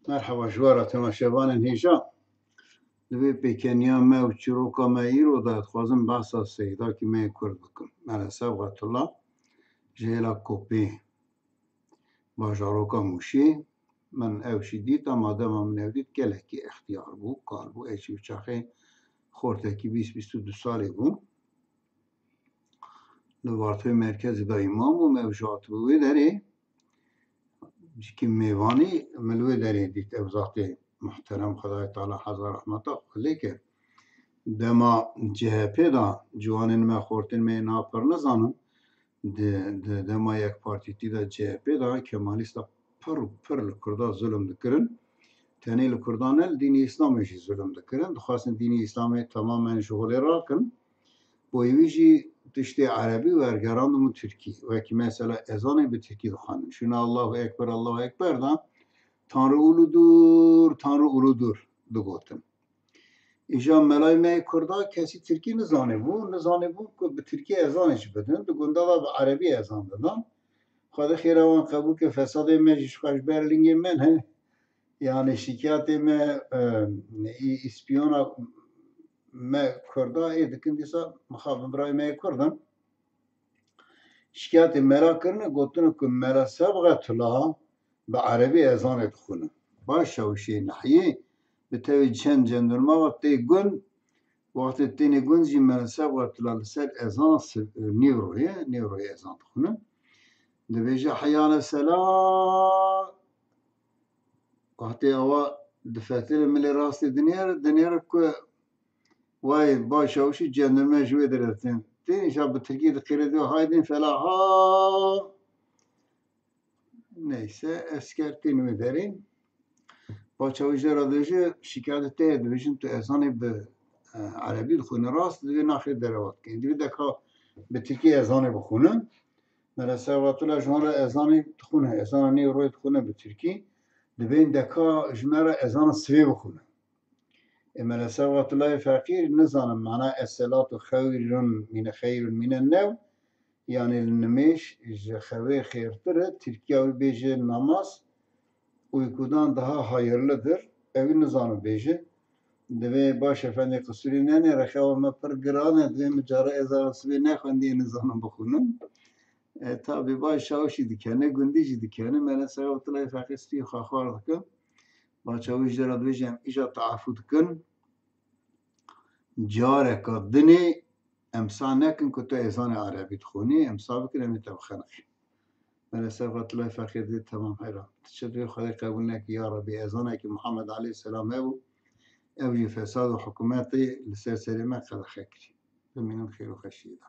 مرحبا جوارا تماشاوان هیجا دوی پیکنیا ما و چروکا ما ایرو داد خوازم بحثا سیدا که ما کرد بکن من سبقت الله جهلا کوپی باجاروکا موشی من اوشی دیتا مادم من اودید گلکی اختیار بو کار بو ایچی بچاخه خورده که 20-22 سالی بو نوارتوی مرکزی دا ایمان بو موجات بوی داری که میوانی ملوی داری دیت اوزاقی محترم خدای تعالی حضر رحمتا خلی که دما جهپی دا جوانین ما خورتین ما اینا پر نزانم دما یک پارتیتی دا جهپی دا کمالیستا پر لکردا ظلم دکرن تنی لکردان دینی اسلامیشی ظلم دکرن دخواستن دینی اسلامی تماما شغلی را کن بویویجی تشتی عربی و ارگراندمون ترکی و که مثلا ازانه به ترکی دخوانن شنا الله اکبر دا تانرو اولو دور دو گوتن ایجا ملای مای کردا کسی ترکی نزانه بو که به ترکی ازانش بدن دو گنده دا به عربی ازان دادن خدا خیروان قبول که فساد مجیش خوش برلینگ من هی یعنی شکایت ما اسپیونا ما کردا ایدکن دیسا مخابم برای ما کردن شکایت مرا کرنه گوتنه که مرا سبقت الله به عربی ازان دخونه باش شوشی نحیه به توی چند جندرما وقتی تینی گون جی مرا سبقت الله لسر ازان نیوروی ازان دخونه دبیجه حیال سلام وقتی اوا دفتر ملی راست دنیا که وای باش شوشی جندرما جوی درستن تینی شب ترکی دقیقه دو هایدین فلا ها neyse eskertin mi derin. Başçavuşlar adıcı şikayet edilmişin tu ezanı be Arabi khune rast diye naxir deravat ki. Diye de ka be Türkiye ezanı bkhune. Mesela vatula jmara ezanı khune, ezanı ne roy khune be Türkiye. Diye de ka jmara ezanı svi bkhune. Mesela vatula fakir nizanım mana es-salatu khayrun min an-naw. Yani nmeş khave khayrtır Türkiye beje namaz uykudan daha hayırlıdır. Evi nizamı beje. Deve baş efendi kusurine ne rekavama per grane dve mücara ezan svi ne khandi nizamı bkhunum. Tabi baş şavşi dikene gündici dikene mena sevaptılay fakisti khakhar dıkın. Başçavuş jara dvejem ija taafut kın. Care kadını امسا نکن که تو ezan عربی تخونی امسا بکن امی تبخنخی من سفت الله فقیر دید تمام حیران تشتوی خدای قبول نکی یا ربی ezanه که محمد علیه السلام او فساد و حکومتی لسر سلیمه قد خکری بمینم خیر و خشیده